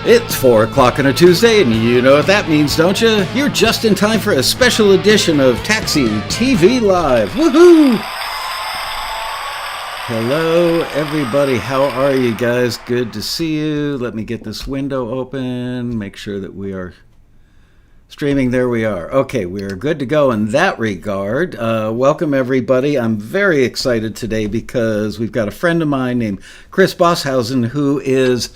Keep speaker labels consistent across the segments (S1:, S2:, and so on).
S1: It's 4 o'clock on a Tuesday, and you know what that means, don't you? You're just in time for a special edition of Taxi TV Live. Woohoo! Hello, everybody. How are you guys? Good to see you. Let me get this window open, make sure that we are streaming. There we are. Okay, we are good to go in that regard. Welcome, everybody. I'm very excited today because we've got a friend of mine named Chris Boshuizen who is...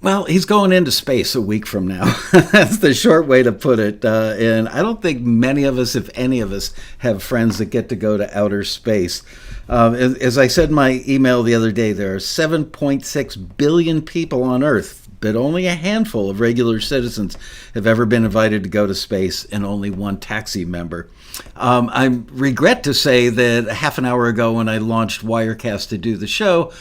S1: well, he's going into space a week from now. That's the short way to put it. And I don't think many of us, if any of us, have friends that get to go to outer space. As I said in my email the other day, there are 7.6 billion people on Earth, but only a handful of regular citizens have ever been invited to go to space, and only one taxi member. I regret to say that half an hour ago when I launched Wirecast to do the show,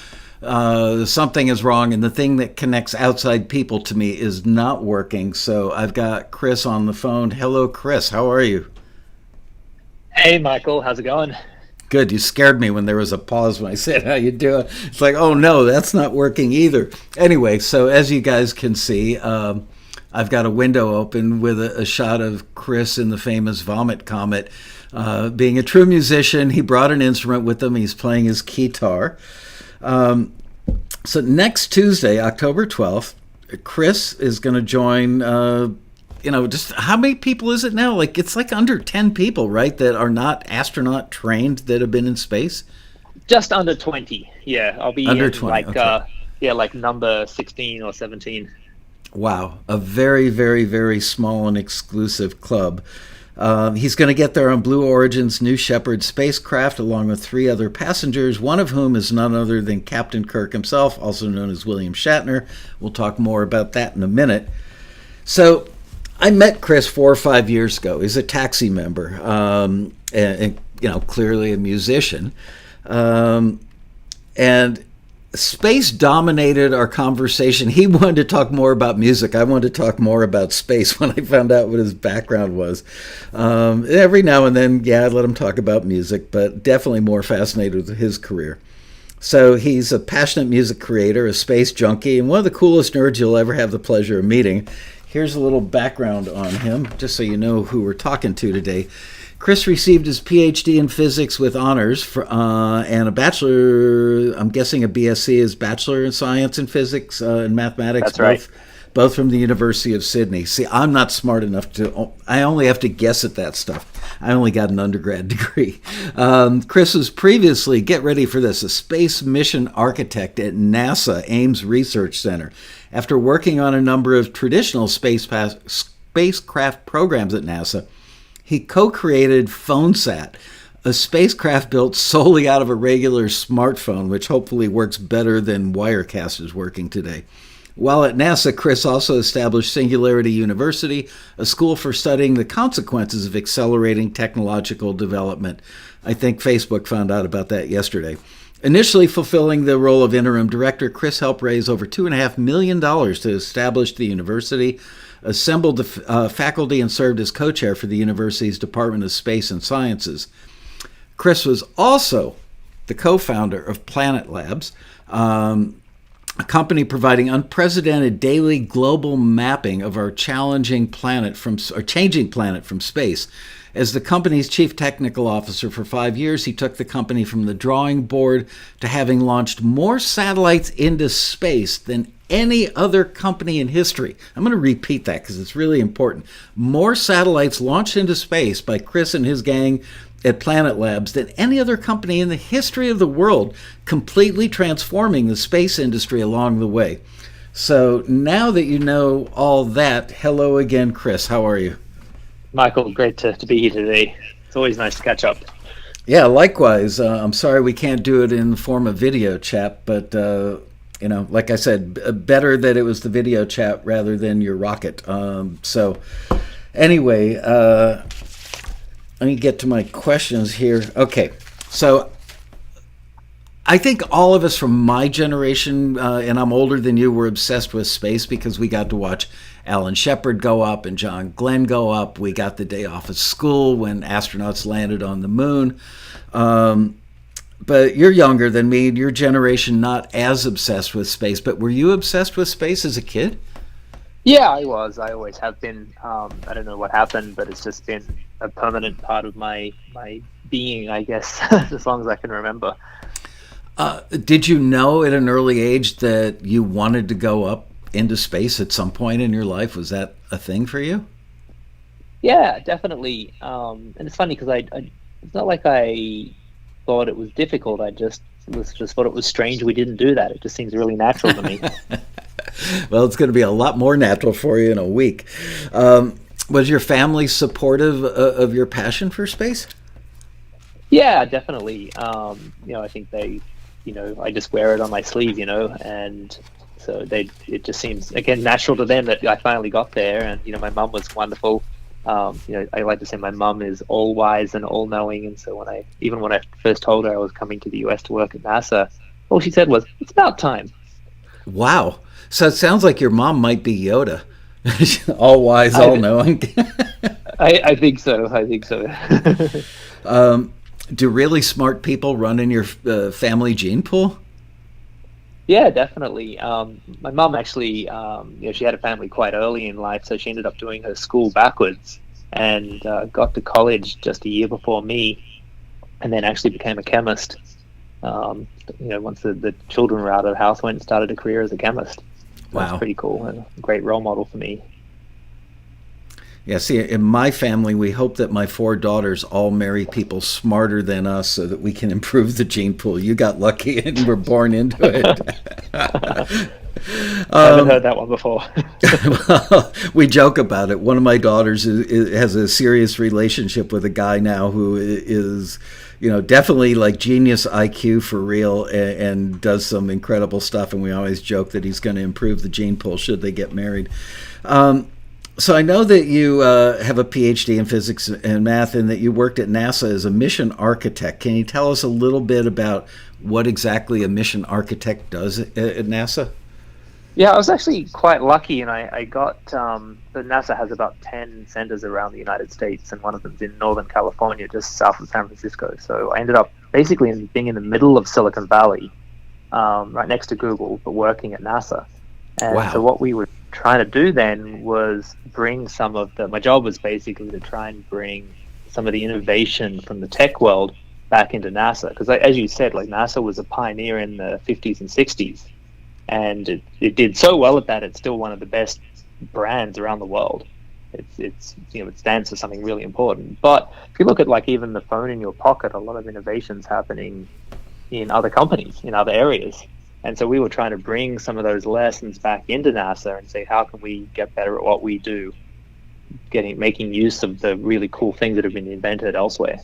S1: something is wrong, and the thing that connects outside people to me is not working. So I've got Chris on the phone. Hello, Chris. How are you?
S2: Hey, Michael. How's it going?
S1: Good. You scared me when there was a pause when I said, how you doing? It's like, oh, no, that's not working either. Anyway, so as you guys can see, I've got a window open with a shot of Chris in the famous Vomit Comet. Being a true musician, he brought an instrument with him. He's playing his guitar. So next Tuesday, October 12th, Chris is going to join, just how many people is it now? It's like under 10 people, right, that are not astronaut trained that have been in space?
S2: Just under 20. Yeah, I'll be
S1: under
S2: in
S1: 20. Okay.
S2: Like number 16 or 17.
S1: Wow, a very, very, very small and exclusive club. He's going to get there on Blue Origin's New Shepard spacecraft along with 3 other passengers, one of whom is none other than Captain Kirk himself, also known as William Shatner. We'll talk more about that in a minute. So I met Chris 4 or 5 years ago. He's a taxi member and clearly a musician. And space dominated our conversation. He wanted to talk more about music. I wanted to talk more about space when I found out what his background was. Every now and then, I'd let him talk about music, but definitely more fascinated with his career. So he's a passionate music creator, a space junkie, and one of the coolest nerds you'll ever have the pleasure of meeting. Here's a little background on him, just so you know who we're talking to today. Chris received his PhD in physics with honors and a bachelor, I'm guessing a BSc is Bachelor in Science and Physics and Mathematics.
S2: That's right.
S1: Both from the University of Sydney. See, I'm not smart enough I only have to guess at that stuff. I only got an undergrad degree. Chris was previously, get ready for this, a space mission architect at NASA Ames Research Center. After working on a number of traditional spacecraft programs at NASA, he co-created PhoneSat, a spacecraft built solely out of a regular smartphone, which hopefully works better than Wirecast is working today. While at NASA, Chris also established Singularity University, a school for studying the consequences of accelerating technological development. I think Facebook found out about that yesterday. Initially fulfilling the role of interim director, Chris helped raise over $2.5 million to establish the university, assembled the faculty, and served as co-chair for the university's Department of Space and Sciences. Chris was also the co-founder of Planet Labs, a company providing unprecedented daily global mapping of our changing planet from space. As the company's chief technical officer for 5 years, he took the company from the drawing board to having launched more satellites into space than any other company in history. I'm going to repeat that because it's really important. More satellites launched into space by Chris and his gang at Planet Labs than any other company in the history of the world, completely transforming the space industry along the way. So now that you know all that, hello again, Chris. How are you?
S2: Michael, great to be here today. It's always nice to catch up.
S1: Yeah, likewise. I'm sorry we can't do it in the form of video chat, but like I said, better that it was the video chat rather than your rocket. So anyway, let me get to my questions here. Okay, so I think all of us from my generation, and I'm older than you, were obsessed with space because we got to watch Alan Shepard go up and John Glenn go up. We got the day off of school when astronauts landed on the moon. But you're younger than me, your generation not as obsessed with space, but were you obsessed with space as a kid?
S2: Yeah, I was. I always have been. I don't know what happened, but it's just been a permanent part of my being, I guess, as long as I can remember.
S1: Did you know at an early age that you wanted to go up into space at some point in your life? Was that a thing for you?
S2: Yeah, definitely. And it's funny because it's not like I thought it was difficult. I just thought it was strange we didn't do that. It just seems really natural to me.
S1: Well, it's going to be a lot more natural for you in a week. Was your family supportive of your passion for space?
S2: Yeah, definitely. I think they, I just wear it on my sleeve, and so it just seems again natural to them that I finally got there. And my mum was wonderful. I like to say my mum is all wise and all knowing. And so when I first told her I was coming to the US to work at NASA, all she said was, "It's about time."
S1: Wow. So it sounds like your mom might be Yoda. All wise, all knowing.
S2: I think so. I think so.
S1: Do really smart people run in your family gene pool?
S2: Yeah, definitely. My mom actually, she had a family quite early in life, so she ended up doing her school backwards and got to college just a year before me, and then actually became a chemist. Once the children were out of the house, went and started a career as a chemist.
S1: Wow.
S2: That's pretty cool and a great role model for me.
S1: Yeah, see, in my family, we hope that my 4 daughters all marry people smarter than us so that we can improve the gene pool. You got lucky and were born into it.
S2: I haven't heard that one before.
S1: Well, we joke about it. One of my daughters has a serious relationship with a guy now who is, definitely like genius IQ for real and does some incredible stuff. And we always joke that he's going to improve the gene pool should they get married. So I know that you have a PhD in physics and math and that you worked at NASA as a mission architect. Can you tell us a little bit about what exactly a mission architect does at NASA?
S2: Yeah, I was actually quite lucky, and I got NASA has about 10 centers around the United States, and one of them's in Northern California, just south of San Francisco. So I ended up basically being in the middle of Silicon Valley, right next to Google, but working at NASA. And
S1: wow.
S2: So what we were trying to do then was bring my job was basically to try and bring some of the innovation from the tech world back into NASA. Because as you said, like NASA was a pioneer in the 50s and 60s. And it did so well at that, it's still one of the best brands around the world. It stands for something really important. But if you look at like even the phone in your pocket, a lot of innovations happening in other companies, in other areas. And so we were trying to bring some of those lessons back into NASA and say, how can we get better at what we do, making use of the really cool things that have been invented elsewhere.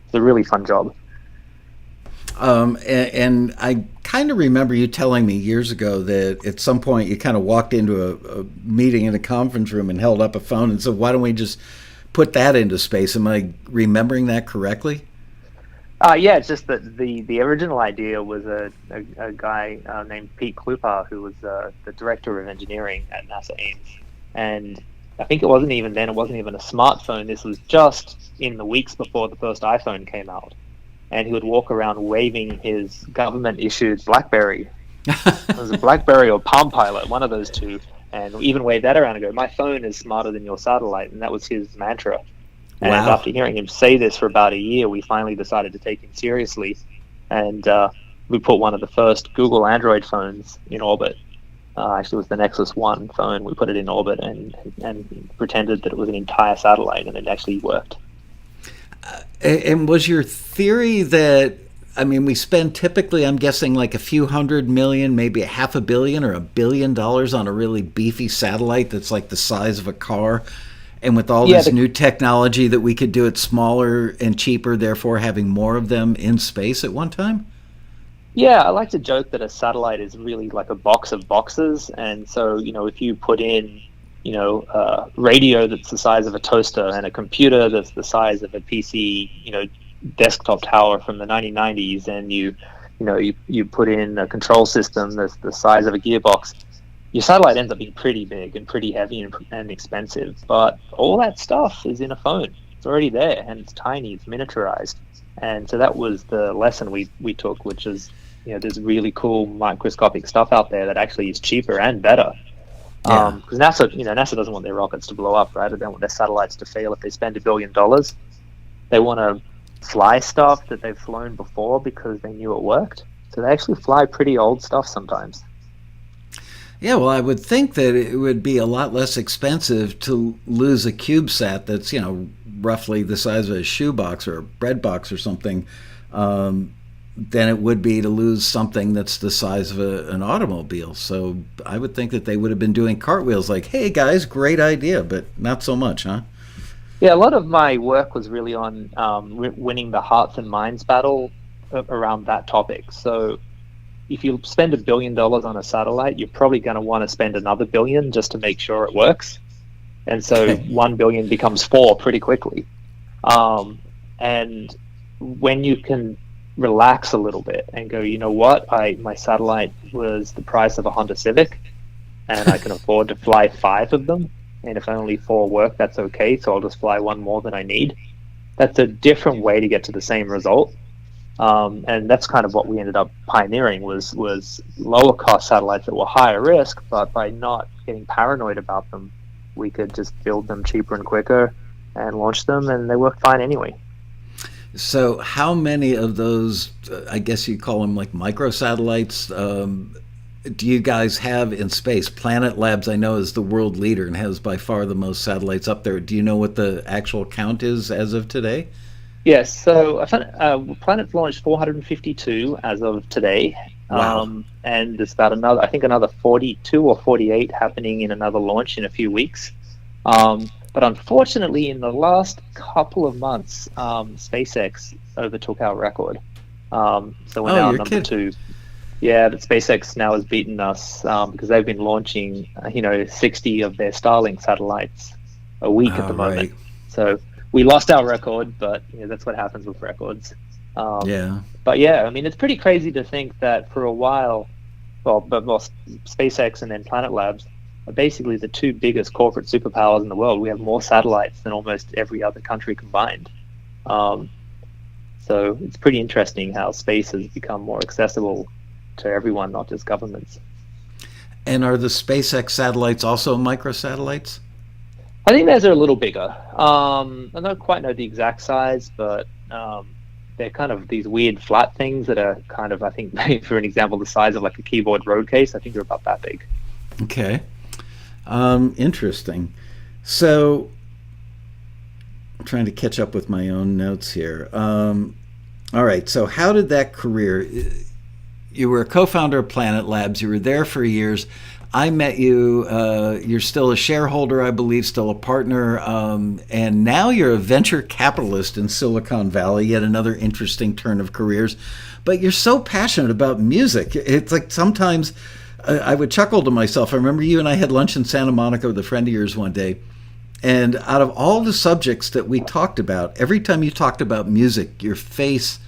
S2: It's a really fun job.
S1: And I kind of remember you telling me years ago that at some point you kind of walked into a meeting in a conference room and held up a phone and said, why don't we just put that into space? Am I remembering that correctly?
S2: Yeah, it's just that the original idea was a guy named Pete Klupa, who was the director of engineering at NASA Ames. And I think it wasn't even a smartphone. This was just in the weeks before the first iPhone came out. And he would walk around waving his government-issued BlackBerry. It was a BlackBerry or Palm Pilot, one of those two. And even wave that around and go, my phone is smarter than your satellite. And that was his mantra. And
S1: wow.
S2: After hearing him say this for about a year, we finally decided to take him seriously. And we put one of the first Google Android phones in orbit. Actually, it was the Nexus 1 phone. We put it in orbit and pretended that it was an entire satellite, and it actually worked.
S1: And was your theory that, we spend typically, I'm guessing, like a few $100 million, maybe $500 million or $1 billion on a really beefy satellite that's like the size of a car? And with all this new technology that we could do it smaller and cheaper, therefore having more of them in space at one time?
S2: Yeah, I like to joke that a satellite is really like a box of boxes. And so, if you put in, a radio that's the size of a toaster and a computer that's the size of a PC, desktop tower from the 1990s, and you put in a control system that's the size of a gearbox, your satellite ends up being pretty big and pretty heavy and expensive. But all that stuff is in a phone. It's already there, and it's tiny, it's miniaturized. And so that was the lesson we took, which is, there's really cool microscopic stuff out there that actually is cheaper and better.
S1: Yeah.
S2: Because NASA doesn't want their rockets to blow up, right? They don't want their satellites to fail if they spend $1 billion. They want to fly stuff that they've flown before because they knew it worked. So they actually fly pretty old stuff sometimes.
S1: Yeah, well, I would think that it would be a lot less expensive to lose a CubeSat that's, roughly the size of a shoebox or a bread box or something, than it would be to lose something that's the size of an automobile. So I would think that they would have been doing cartwheels like, hey, guys, great idea, but not so much, huh?
S2: Yeah, a lot of my work was really on winning the hearts and minds battle around that topic. So if you spend $1 billion on a satellite, you're probably going to want to spend another $1 billion just to make sure it works. And so 1 billion becomes 4 pretty quickly. And when you can relax a little bit and go, you know what, my satellite was the price of a Honda Civic, and I can afford to fly 5 of them. And if only 4 work, that's okay. So I'll just fly 1 more than I need. That's a different way to get to the same result. And that's kind of what we ended up pioneering was lower cost satellites that were higher risk, but by not getting paranoid about them, we could just build them cheaper and quicker and launch them, and they worked fine anyway.
S1: So how many of those, I guess you call them like microsatellites, do you guys have in space? Planet Labs, I know, is the world leader and has by far the most satellites up there. Do you know what the actual count is as of today?
S2: Yes, so Planet's launched 452 as of today.
S1: Wow.
S2: And there's about another 42 or 48 happening in another launch in a few weeks. But unfortunately, in the last couple of months, SpaceX overtook our record. So we're now number 2. Yeah, but SpaceX now has beaten us because they've been launching, 60 of their Starlink satellites a week at the moment. Right. So we lost our record, but that's what happens with records.
S1: Yeah.
S2: But yeah, I mean, it's pretty crazy to think that for a while, SpaceX and then Planet Labs are basically the 2 biggest corporate superpowers in the world. We have more satellites than almost every other country combined. So it's pretty interesting how space has become more accessible to everyone, not just governments.
S1: And are the SpaceX satellites also microsatellites?
S2: I think theirs are a little bigger. I don't quite know the exact size, but they're kind of these weird flat things that are kind of, I think, for an example, the size of like a keyboard road case. I think they're about that big.
S1: Okay. Interesting. So I'm trying to catch up with my own notes here. All right. So how did that career... You were a co-founder of Planet Labs. You were there for years. I met you. You're still a shareholder, I believe, still a partner. And now you're a venture capitalist in Silicon Valley, yet another interesting turn of careers. But you're so passionate about music. It's like sometimes I would chuckle to myself. I remember you and I had lunch in Santa Monica with a friend of yours one day. And out of all the subjects that we talked about, every time you talked about music, your face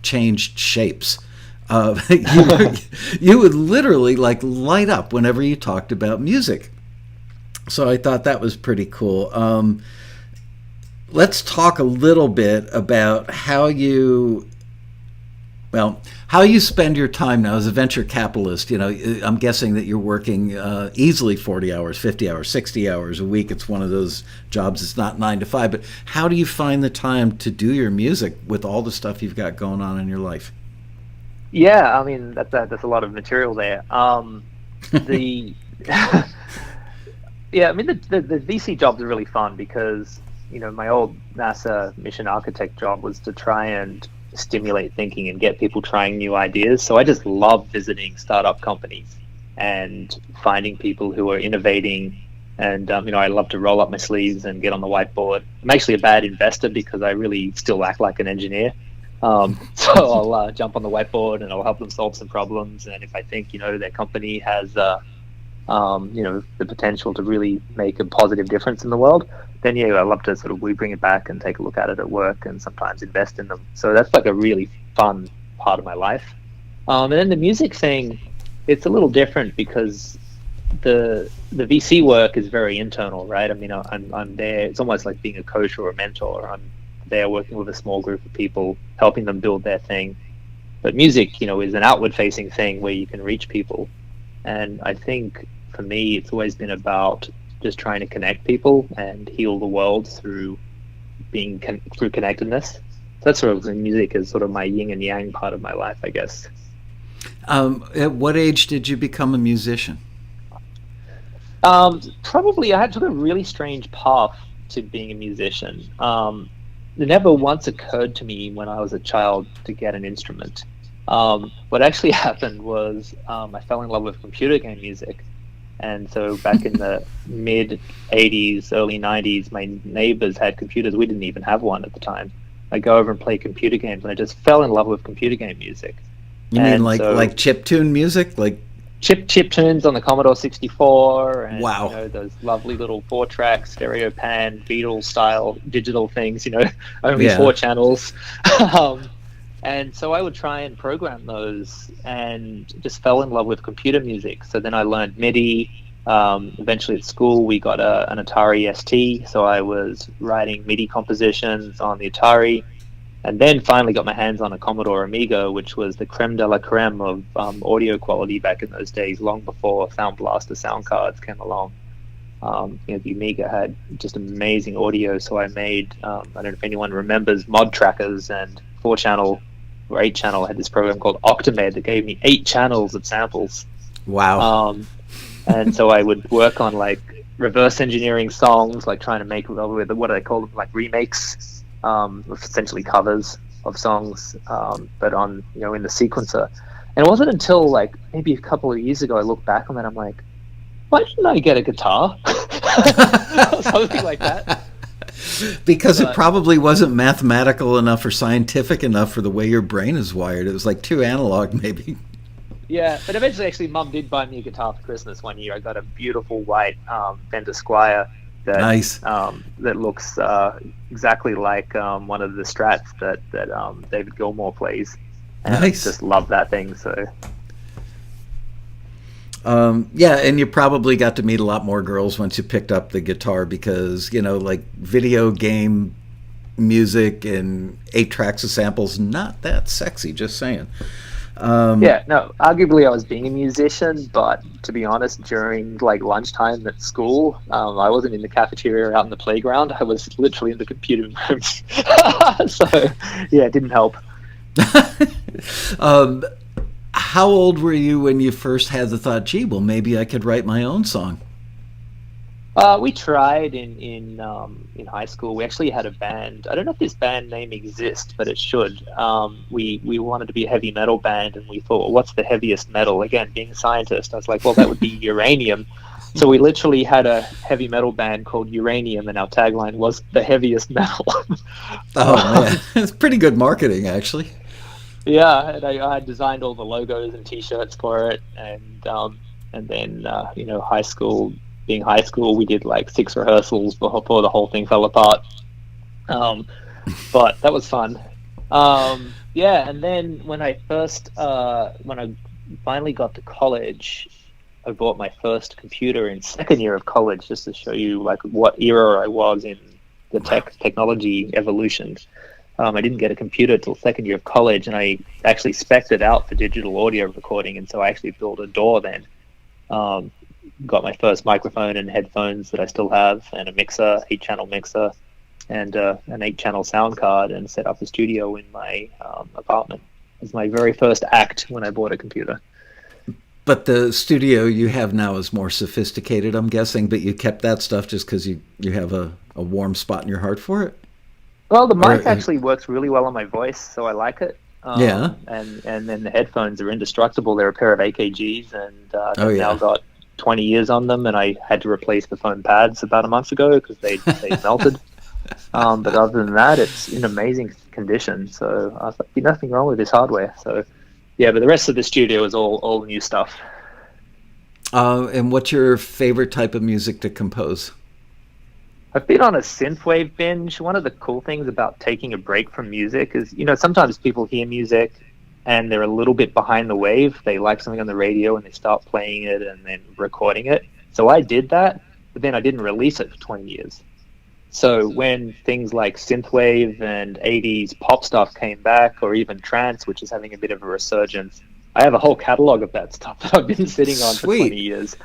S1: changed shapes. You would literally like light up whenever you talked about music. So I thought that was pretty cool. Let's talk a little bit about how you spend your time now as a venture capitalist. I'm guessing that you're working easily 40 hours, 50 hours, 60 hours a week. It's one of those jobs. It's not 9 to 5. But how do you find the time to do your music with all the stuff you've got going on in your life?
S2: Yeah, I mean that's a lot of material there. The VC jobs are really fun because my old NASA mission architect job was to try and stimulate thinking and get people trying new ideas. So I just love visiting startup companies and finding people who are innovating. And I love to roll up my sleeves and get on the whiteboard. I'm actually a bad investor because I really still act like an engineer. So I'll jump on the whiteboard and I'll help them solve some problems. And if I think, their company has, the potential to really make a positive difference in the world, then I love to we bring it back and take a look at it at work and sometimes invest in them. So that's like a really fun part of my life. And then the music thing, it's a little different because the VC work is very internal, right? I mean, I'm there. It's almost like being a coach or a mentor. I'm there working with a small group of people, helping them build their thing. But music, is an outward-facing thing where you can reach people. And I think for me, it's always been about just trying to connect people and heal the world through through connectedness. So that's sort of, the music is sort of my yin and yang part of my life, I guess.
S1: At what age did you become a musician?
S2: Probably I took a really strange path to being a musician. It never once occurred to me when I was a child to get an instrument. What actually happened was I fell in love with computer game music. And so back in the mid 80s, early 90s, my neighbors had computers. We didn't even have one at the time. I go over and play computer games, and I just fell in love with computer game music.
S1: You mean like chiptune music? Like
S2: chip tunes on the Commodore 64, and
S1: wow.
S2: Those lovely little 4-track stereo pan Beatles style digital things, only 4 channels. And so I would try and program those, and just fell in love with computer music. So then I learned MIDI. Eventually at school we got an Atari ST, so I was writing MIDI compositions on the Atari. And then finally got my hands on a Commodore Amiga, which was the creme de la creme of audio quality back in those days, long before Sound Blaster sound cards came along. The Amiga had just amazing audio, so I made, I don't know if anyone remembers Mod Trackers, and 4-channel or 8-channel had this program called Octamed that gave me 8 channels of samples.
S1: Wow.
S2: And so I would work on like reverse engineering songs, like trying to make what I call them, like remakes, essentially covers of songs, but on in the sequencer. And it wasn't until like maybe a couple of years ago I look back on that, I'm like, why didn't I get a guitar? Or something like that.
S1: Because it probably wasn't mathematical enough or scientific enough for the way your brain is wired. It was like too analog, maybe.
S2: Yeah, but eventually, actually, Mum did buy me a guitar for Christmas one year. I got a beautiful white Fender Squier that
S1: nice.
S2: That looks exactly like one of the Strats that David Gilmour plays. And
S1: nice.
S2: I just love that thing. So.
S1: Yeah, and you probably got to meet a lot more girls once you picked up the guitar, because like video game music and 8 tracks of samples, not that sexy, just saying.
S2: Arguably I was being a musician, but to be honest, during like lunchtime at school, I wasn't in the cafeteria or out in the playground. I was literally in the computer rooms. So yeah, it didn't help.
S1: How old were you when you first had the thought, gee, well, maybe I could write my own song?
S2: We tried in high school. We actually had a band. I don't know if this band name exists, but it should. We wanted to be a heavy metal band, and we thought, well, what's the heaviest metal? Again, being a scientist, I was like, well, that would be uranium. So we literally had a heavy metal band called Uranium, and our tagline was the heaviest metal.
S1: Oh, man. It's pretty good marketing, actually.
S2: Yeah, and I designed all the logos and T-shirts for it, and then high school. Being high school, we did like 6 rehearsals before the whole thing fell apart. But that was fun. And then when I finally got to college, I bought my first computer in second year of college, just to show you like what era I was in the technology evolution. I didn't get a computer till second year of college, and I actually spec'd it out for digital audio recording, and so I actually built a DAW then. Got my first microphone and headphones that I still have, and a mixer, 8-channel mixer, and an 8-channel sound card, and set up a studio in my apartment. It was my very first act when I bought a computer.
S1: But the studio you have now is more sophisticated, I'm guessing, but you kept that stuff just because you have a warm spot in your heart for it?
S2: Well, the mic actually works really well on my voice, so I like it.
S1: Yeah.
S2: And then the headphones are indestructible. They're a pair of AKGs, and they've now got 20 years on them, and I had to replace the foam pads about a month ago because they melted. But other than that, it's in amazing condition. So I thought, there's nothing wrong with this hardware. So yeah, but the rest of the studio is all new stuff.
S1: And what's your favorite type of music to compose?
S2: I've been on a synthwave binge. One of the cool things about taking a break from music is, sometimes people hear music and they're a little bit behind the wave. They like something on the radio and they start playing it and then recording it. So I did that, but then I didn't release it for 20 years. So when things like synthwave and 80s pop stuff came back, or even trance, which is having a bit of a resurgence, I have a whole catalog of that stuff that I've been sitting on for 20 years.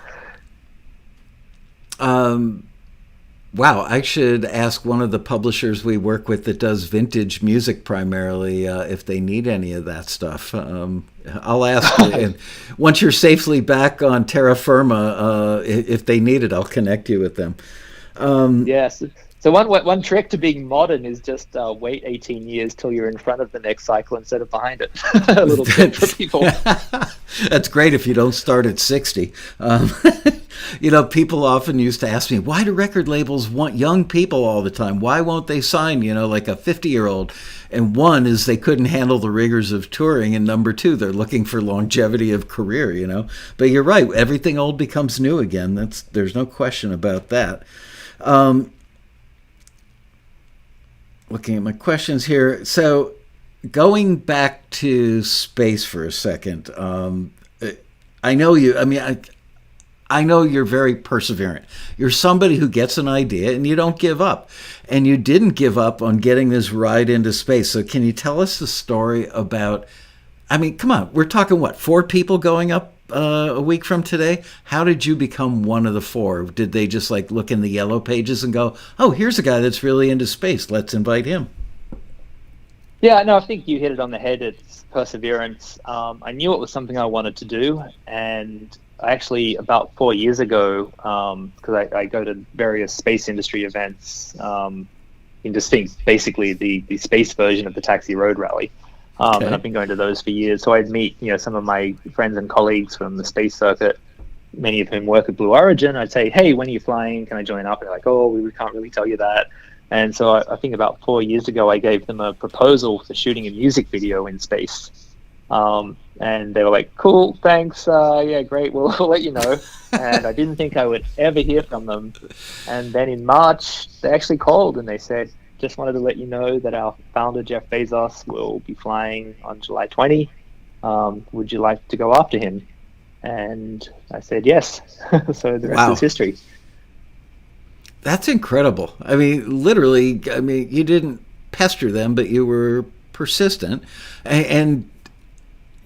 S1: Wow, I should ask one of the publishers we work with that does vintage music primarily if they need any of that stuff. I'll ask you. And once you're safely back on terra firma, if they need it, I'll connect you with them.
S2: Yes. So one trick to being modern is just wait 18 years till you're in front of the next cycle instead of behind it. A little tip for people.
S1: That's great if you don't start at 60. People often used to ask me, why do record labels want young people all the time? Why won't they sign, like a 50-year-old? And one is they couldn't handle the rigors of touring, and number two, they're looking for longevity of career, But you're right, everything old becomes new again. There's no question about that. Looking at my questions here. So going back to space for a second, I know you, I know you're very perseverant. You're somebody who gets an idea and you don't give up. And you didn't give up on getting this ride into space. So can you tell us the story about, come on, we're talking 4 people going up a week from today? How did you become one of the 4? Did they just look in the yellow pages and go, oh, here's a guy that's really into space, let's invite him?
S2: Yeah, no, I think you hit it on the head. It's perseverance. I knew it was something I wanted to do, and I actually, about 4 years ago, because I go to various space industry events, in distinct, basically the space version of the Taxi Road Rally. And I've been going to those for years. So I'd meet, some of my friends and colleagues from the space circuit, many of whom work at Blue Origin. I'd say, hey, when are you flying? Can I join up? And they're like, oh, we can't really tell you that. And so I think about 4 years ago, I gave them a proposal for shooting a music video in space. And they were like, cool, thanks. Yeah, great. We'll let you know. And I didn't think I would ever hear from them. And then in March, they actually called and they said, just wanted to let you know that our founder, Jeff Bezos, will be flying on July 20. Would you like to go after him? And I said yes. So the rest is history.
S1: That's incredible. Literally, you didn't pester them, but you were persistent. And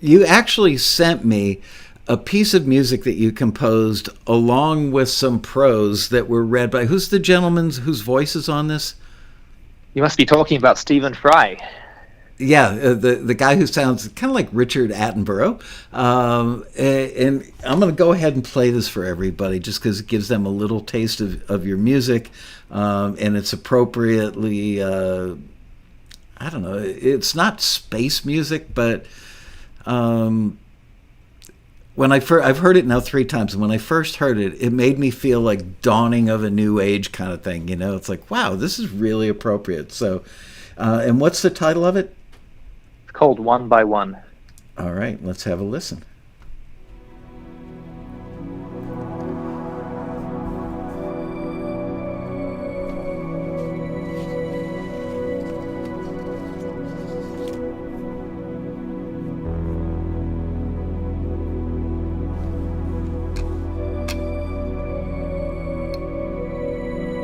S1: you actually sent me a piece of music that you composed along with some prose that were read by, who's the gentleman whose voice is on this?
S2: You must be talking about Stephen Fry.
S1: Yeah, the guy who sounds kind of like Richard Attenborough. And I'm going to go ahead and play this for everybody just because it gives them a little taste of your music. And it's appropriately, I don't know, it's not space music, but when I've heard it now 3 times, and when I first heard it, it made me feel like dawning of a new age kind of thing. It's like, wow, this is really appropriate. So, and what's the title of it?
S2: It's called One by One.
S1: All right, let's have a listen.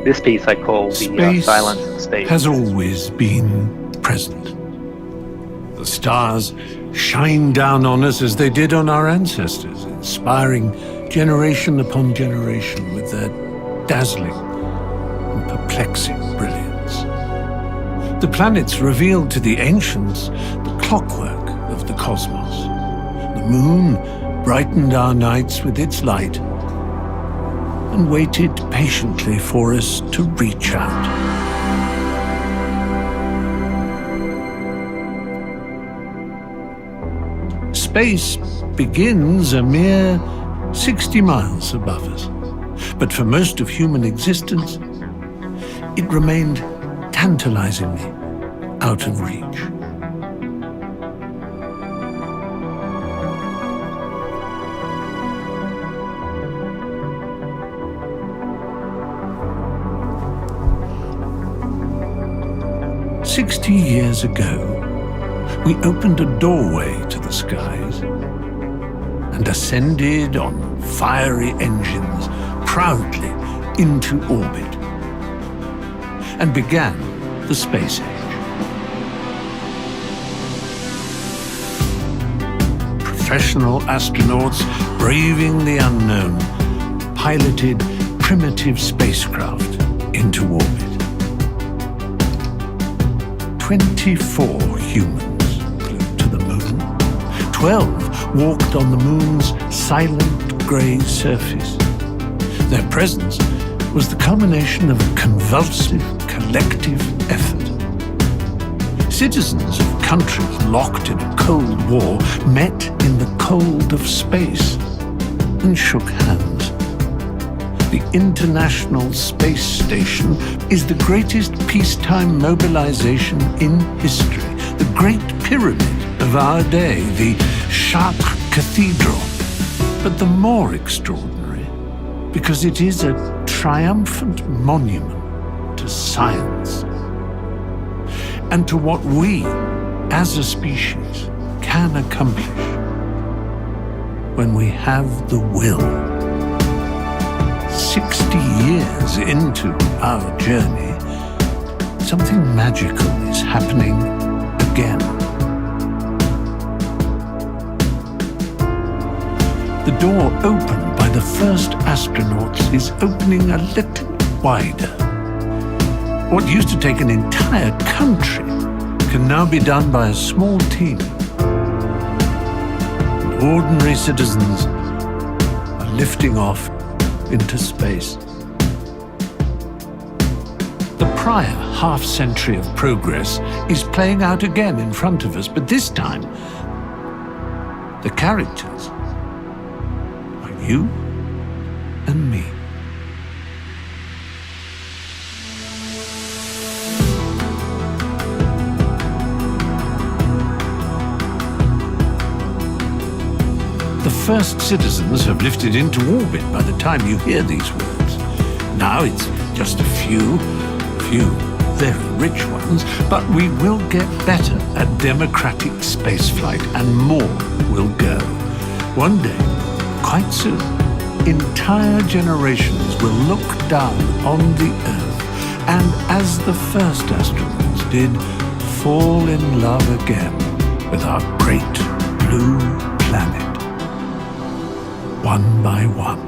S2: This piece I call the Silence of Space.
S3: Has always been present. The stars shine down on us as they did on our ancestors, inspiring generation upon generation with their dazzling and perplexing brilliance. The planets revealed to the ancients the clockwork of the cosmos. The moon brightened our nights with its light and waited patiently for us to reach out. Space begins a mere 60 miles above us, but for most of human existence, it remained tantalizingly out of reach. "60 years ago, we opened a doorway to the skies and ascended on fiery engines proudly into orbit and began the space age. Professional astronauts braving the unknown piloted primitive spacecraft into orbit. 24 humans flew to the moon. 12 walked on the moon's silent grey surface. Their presence was the culmination of a convulsive collective effort. Citizens of countries locked in a Cold War met in the cold of space and shook hands. The International Space Station is the greatest peacetime mobilization in history, the Great Pyramid of our day, the Chartres Cathedral. But the more extraordinary, because it is a triumphant monument to science and to what we, as a species, can accomplish when we have the will. 60 years into our journey, something magical is happening again. The door opened by the first astronauts is opening a little wider. What used to take an entire country can now be done by a small team. And ordinary citizens are lifting off into space. The prior half-century of progress is playing out again in front of us, but this time, the characters are you and me. The first citizens have lifted into orbit by the time you hear these words. Now it's just a few very rich ones, but we will get better at democratic spaceflight and more will go. One day, quite soon, entire generations will look down on the Earth and, as the first astronauts did, fall in love again with our great blue planet. One by one,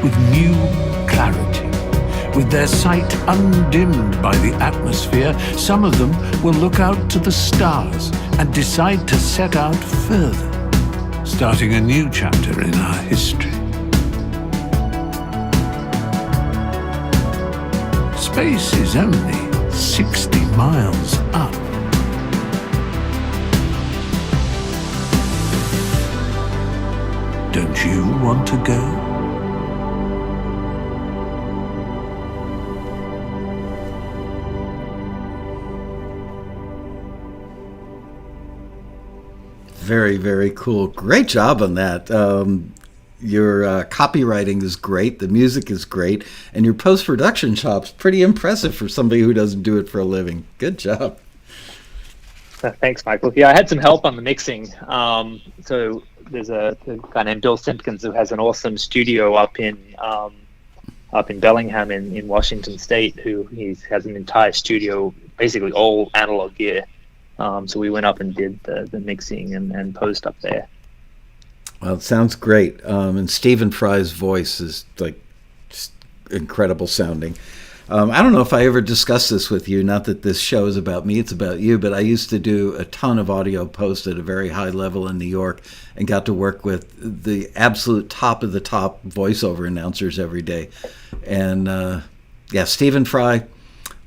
S3: with new clarity, with their sight undimmed by the atmosphere, some of them will look out to the stars and decide to set out further, starting a new chapter in our history. Space is only 60 miles up. Don't you want to go?
S1: Very, very cool. Great job on that. Your copywriting is great. The music is great. And your post-production job's pretty impressive for somebody who doesn't do it for a living. Good job.
S2: Thanks, Michael. Yeah, I had some help on the mixing. So there's a guy named Bill Simpkins who has an awesome studio up in Bellingham in Washington State. He has an entire studio, basically all analog gear. So we went up and did the mixing and post up there.
S1: Well, it sounds great. And Stephen Fry's voice is like just incredible sounding. I don't know if I ever discussed this with you, not that this show is about me, it's about you, but I used to do a ton of audio post at a very high level in New York and got to work with the absolute top of the top voiceover announcers every day. And Stephen Fry,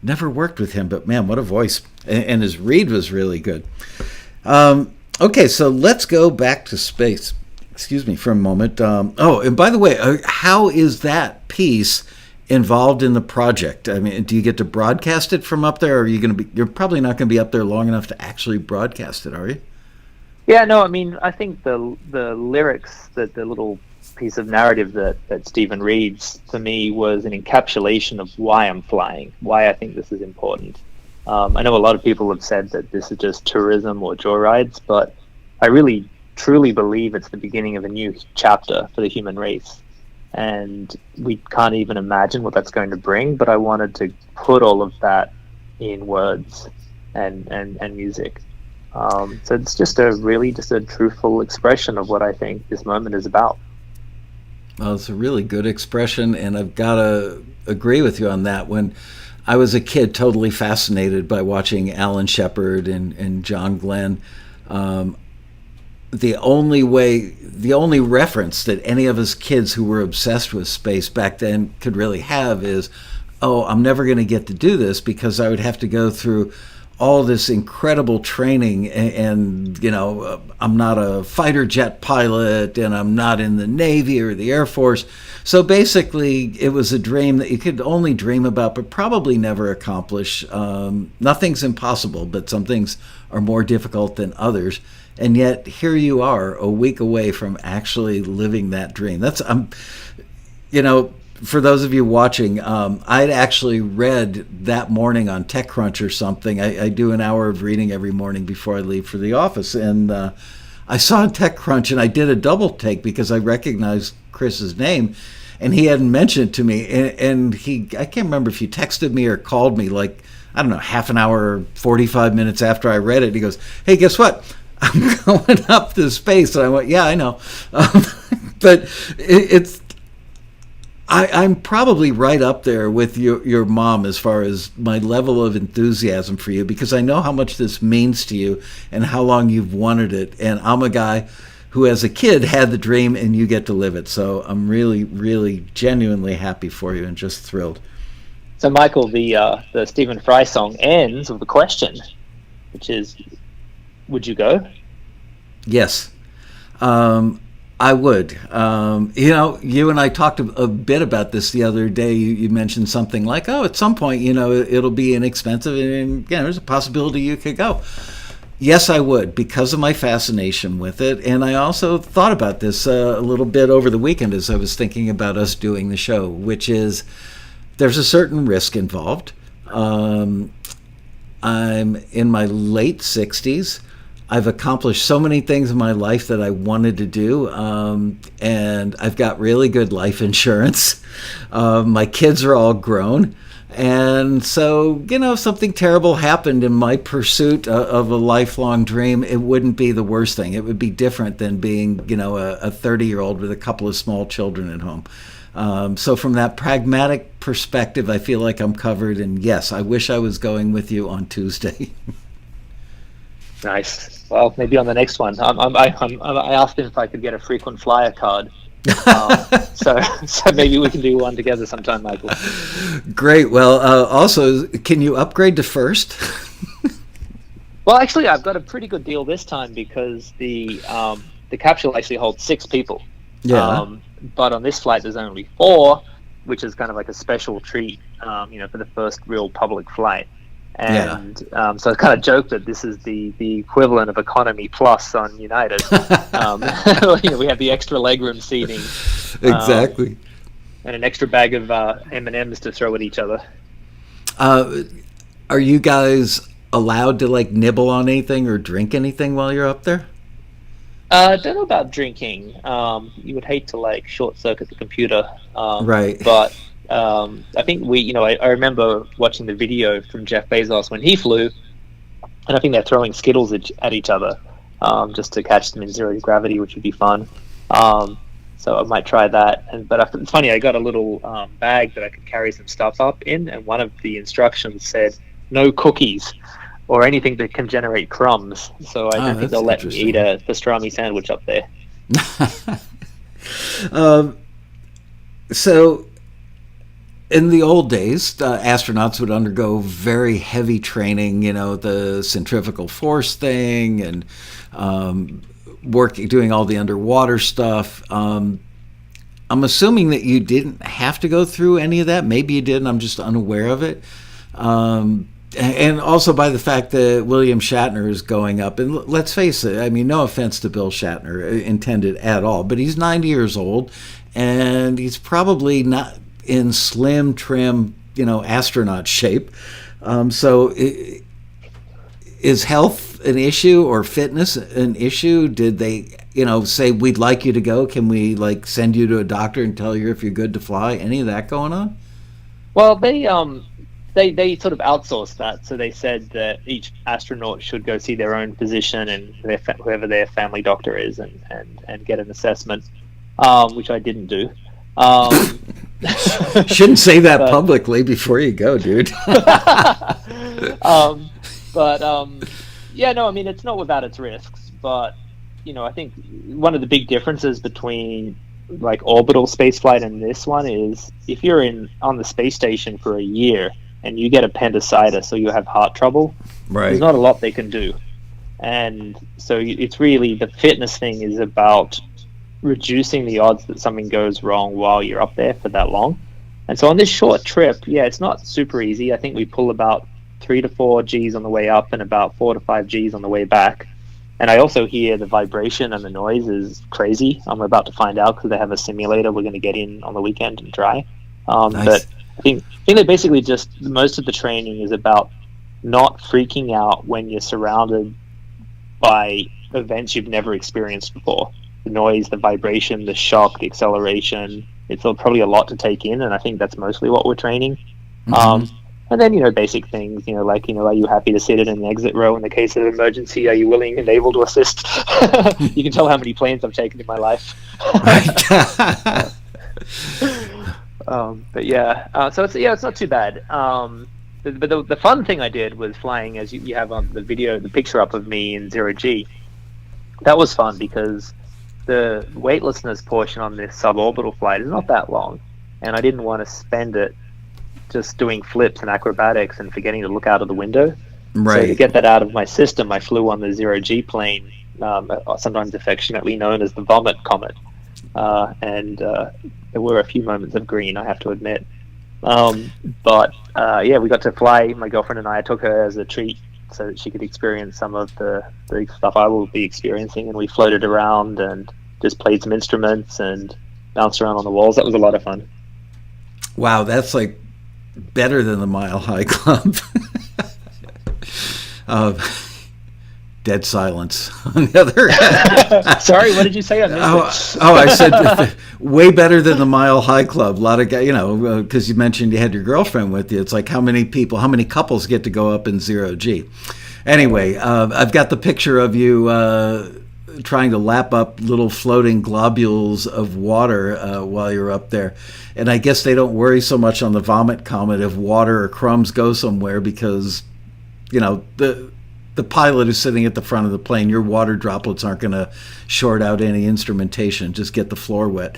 S1: never worked with him, but man, what a voice. And his read was really good. Okay, so let's go back to space. Excuse me for a moment. And by the way, how is that piece involved in the project? I mean, do you get to broadcast it from up there, or are you going to be? You're probably not going to be up there long enough to actually broadcast it, are you?
S2: Yeah, no. I mean, I think the lyrics, the little piece of narrative that Stephen reads, for me, was an encapsulation of why I'm flying, why I think this is important. I know a lot of people have said that this is just tourism or joyrides, but I really truly believe it's the beginning of a new chapter for the human race. And we can't even imagine what that's going to bring, but I wanted to put all of that in words and music. So it's just a truthful expression of what I think this moment is about.
S1: Well, it's a really good expression, and I've got to agree with you on that. When I was a kid, totally fascinated by watching Alan Shepard and John Glenn. The only reference that any of us kids who were obsessed with space back then could really have is, oh, I'm never going to get to do this because I would have to go through all this incredible training, and I'm not a fighter jet pilot, and I'm not in the Navy or the Air Force. So basically, it was a dream that you could only dream about, but probably never accomplish. Nothing's impossible, but some things are more difficult than others. And yet, here you are, a week away from actually living that dream. For those of you watching, I'd actually read that morning on TechCrunch or something. I do an hour of reading every morning before I leave for the office. And I saw on TechCrunch, and I did a double take because I recognized Chris's name. And he hadn't mentioned it to me. And I can't remember if he texted me or called me half an hour, 45 minutes after I read it. He goes, "Hey, guess what? I'm going up to space." And I went, "Yeah, I know." But I'm probably right up there with your mom as far as my level of enthusiasm for you, because I know how much this means to you and how long you've wanted it. And I'm a guy who, as a kid, had the dream, and you get to live it. So I'm really, really genuinely happy for you and just thrilled.
S2: So, Michael, the Stephen Fry song ends with a question, which is, would you go?
S1: Yes, I would. You and I talked a bit about this the other day. You mentioned something like, oh, at some point, it'll be inexpensive, and there's a possibility you could go. Yes, I would, because of my fascination with it. And I also thought about this a little bit over the weekend as I was thinking about us doing the show, which is there's a certain risk involved. I'm in my late 60s. I've accomplished so many things in my life that I wanted to do, and I've got really good life insurance. My kids are all grown, and so, if something terrible happened in my pursuit of a lifelong dream, it wouldn't be the worst thing. It would be different than being, a 30-year-old with a couple of small children at home. So from that pragmatic perspective, I feel like I'm covered, and yes, I wish I was going with you on Tuesday.
S2: Nice. Well, maybe on the next one. I asked him if I could get a frequent flyer card. So maybe we can do one together sometime, Michael.
S1: Great. Well, also, can you upgrade to first?
S2: Well, actually, I've got a pretty good deal this time because the capsule actually holds 6 people.
S1: Yeah.
S2: But on this flight, there's only 4, which is kind of like a special treat, for the first real public flight. And so I kind of joked that this is the equivalent of economy plus on United. We have the extra legroom seating,
S1: exactly,
S2: and an extra bag of M&Ms to throw at each other.
S1: Are you guys allowed to nibble on anything or drink anything while you're up there?
S2: I don't know about drinking. You would hate to short circuit the computer,
S1: right?
S2: But I think I remember watching the video from Jeff Bezos when he flew, and I think they're throwing Skittles at each other just to catch them in zero gravity, which would be fun. So I might try that. But it's funny, I got a little bag that I could carry some stuff up in, and one of the instructions said no cookies or anything that can generate crumbs. So I don't think they'll let me eat a pastrami sandwich up there.
S1: So in the old days, astronauts would undergo very heavy training, the centrifugal force thing and doing all the underwater stuff. I'm assuming that you didn't have to go through any of that. Maybe you did, and I'm just unaware of it. And also by the fact that William Shatner is going up. And let's face it, I mean, no offense to Bill Shatner intended at all, but he's 90 years old, and he's probably not in slim, trim, astronaut shape. So is health an issue or fitness an issue? Did they, say, we'd like you to go? Can we, send you to a doctor and tell you if you're good to fly? Any of that going on?
S2: Well, they sort of outsourced that. So they said that each astronaut should go see their own physician and whoever their family doctor is and get an assessment, which I didn't do.
S1: Shouldn't say that publicly before you go, dude. It's not without its risks. But, I think one of the big differences between orbital spaceflight and this one is if you're on the space station for a year and you get appendicitis or you have heart trouble, right,
S2: there's not a lot they can do. And so it's really, the fitness thing is about reducing the odds that something goes wrong while you're up there for that long. And so on this short trip, it's not super easy. I think we pull about 3 to 4 Gs on the way up and about 4 to 5 Gs on the way back. And I also hear the vibration and the noise is crazy. I'm about to find out because they have a simulator we're going to get in on the weekend and try.
S1: Nice.
S2: But I think they basically just, most of the training is about not freaking out when you're surrounded by events you've never experienced before. The noise, the vibration, the shock, the acceleration. It's probably a lot to take in, and I think that's mostly what we're training. Mm-hmm. And then, basic things, are you happy to sit in an exit row in the case of an emergency? Are you willing and able to assist? You can tell how many planes I've taken in my life. So it's not too bad. But the fun thing I did was flying, as you have on the video, the picture up of me in 0G. That was fun because the weightlessness portion on this suborbital flight is not that long, and I didn't want to spend it just doing flips and acrobatics and forgetting to look out of the window.
S1: Right.
S2: So to get that out of my system, I flew on the 0G plane, sometimes affectionately known as the Vomit Comet. And there were a few moments of green, I have to admit. We got to fly, my girlfriend and I took her as a treat so that she could experience some of the stuff I will be experiencing. And we floated around and just played some instruments and bounced around on the walls. That was a lot of fun.
S1: Wow, that's better than the Mile High Club. Dead silence on the other end.
S2: Sorry, what did you say?
S1: I said way better than the Mile High Club. A lot of guys, because you mentioned you had your girlfriend with you. It's how many couples get to go up in 0G? Anyway, I've got the picture of you trying to lap up little floating globules of water while you're up there. And I guess they don't worry so much on the Vomit Comet if water or crumbs go somewhere because, the pilot is sitting at the front of the plane. Your water droplets aren't going to short out any instrumentation, just get the floor wet.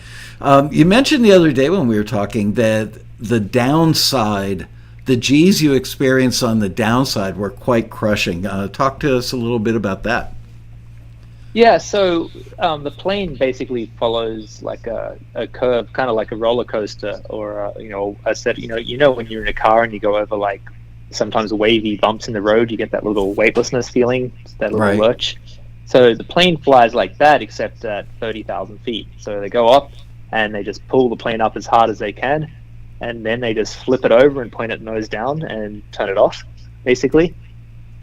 S1: You mentioned the other day when we were talking that the downside, the G's you experienced on the downside were quite crushing. Talk to us a little bit about that.
S2: Yeah, so the plane basically follows a curve, kind of like a roller coaster, or a set. When you're in a car and you go over sometimes wavy bumps in the road, you get that little weightlessness feeling, that little lurch. So the plane flies like that, except at 30,000 feet. So they go up and they just pull the plane up as hard as they can, and then they just flip it over and point it nose down and turn it off, basically.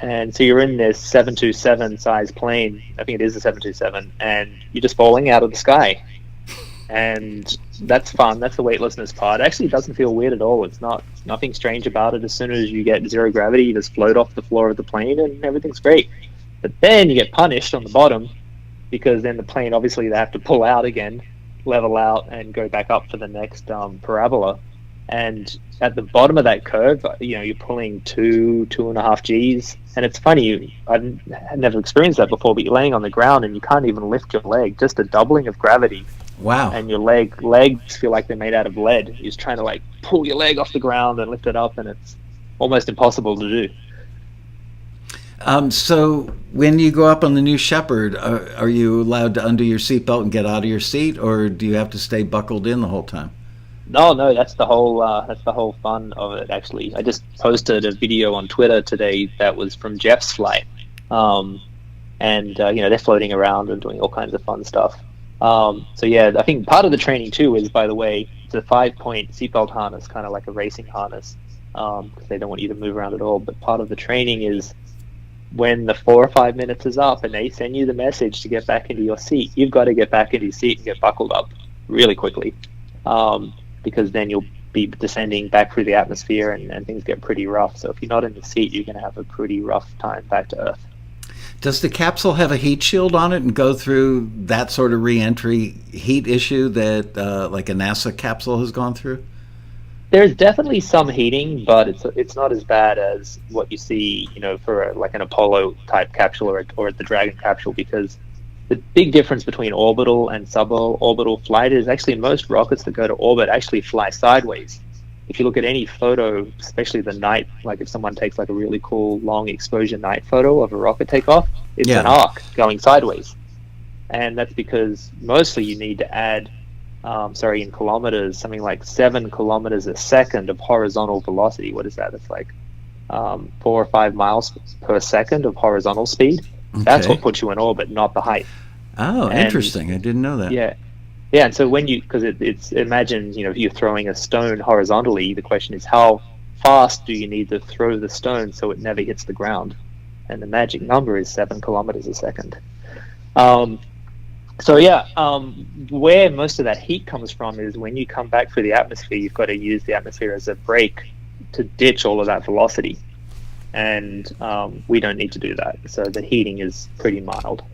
S2: And so you're in this 727 size plane, I think it is a 727, and you're just falling out of the sky. And that's fun. That's the weightlessness part. It actually doesn't feel weird at all. It's nothing strange about it. As soon as you get zero gravity, you just float off the floor of the plane and everything's great. But then you get punished on the bottom because then the plane, obviously, they have to pull out again, level out, and go back up for the next parabola. And at the bottom of that curve, you're pulling 2.5 Gs. And it's funny, I've never experienced that before, but you're laying on the ground and you can't even lift your leg. Just a doubling of gravity.
S1: Wow.
S2: And your legs feel like they're made out of lead. You're just trying to pull your leg off the ground and lift it up, and it's almost impossible to do.
S1: So when you go up on the New Shepard, are you allowed to undo your seatbelt and get out of your seat, or do you have to stay buckled in the whole time?
S2: No, that's the whole fun of it. Actually, I just posted a video on Twitter today that was from Jeff's flight, and they're floating around and doing all kinds of fun stuff. So yeah, I think part of the training too is, by the way, it's a 5-point seatbelt harness, kind of like a racing harness, because they don't want you to move around at all. But part of the training is when the 4 or 5 minutes is up and they send you the message to get back into your seat, you've got to get back into your seat and get buckled up really quickly, because then you'll be descending back through the atmosphere and things get pretty rough. So if you're not in the seat, you're going to have a pretty rough time back to Earth.
S1: Does the capsule have a heat shield on it and go through that sort of re-entry heat issue that like a NASA capsule has gone through?
S2: There's definitely some heating, but it's not as bad as what you see, for like an Apollo type capsule or the Dragon capsule, because the big difference between orbital and suborbital flight is actually most rockets that go to orbit actually fly sideways. If you look at any photo, especially the night, like if someone takes like a really cool long exposure night photo of a rocket takeoff, it's an arc going sideways. And that's because mostly you need to add, in kilometers, something like 7 kilometers a second of horizontal velocity. What is that? It's like 4 or 5 miles per second of horizontal speed. Okay. That's what puts you in orbit, not the height.
S1: Oh, interesting. I didn't know that.
S2: Yeah. Yeah, and so because it's imagine, if you're throwing a stone horizontally, the question is how fast do you need to throw the stone so it never hits the ground? And the magic number is 7 kilometers a second. Where most of that heat comes from is when you come back through the atmosphere, you've got to use the atmosphere as a brake to ditch all of that velocity. And we don't need to do that. So the heating is pretty mild.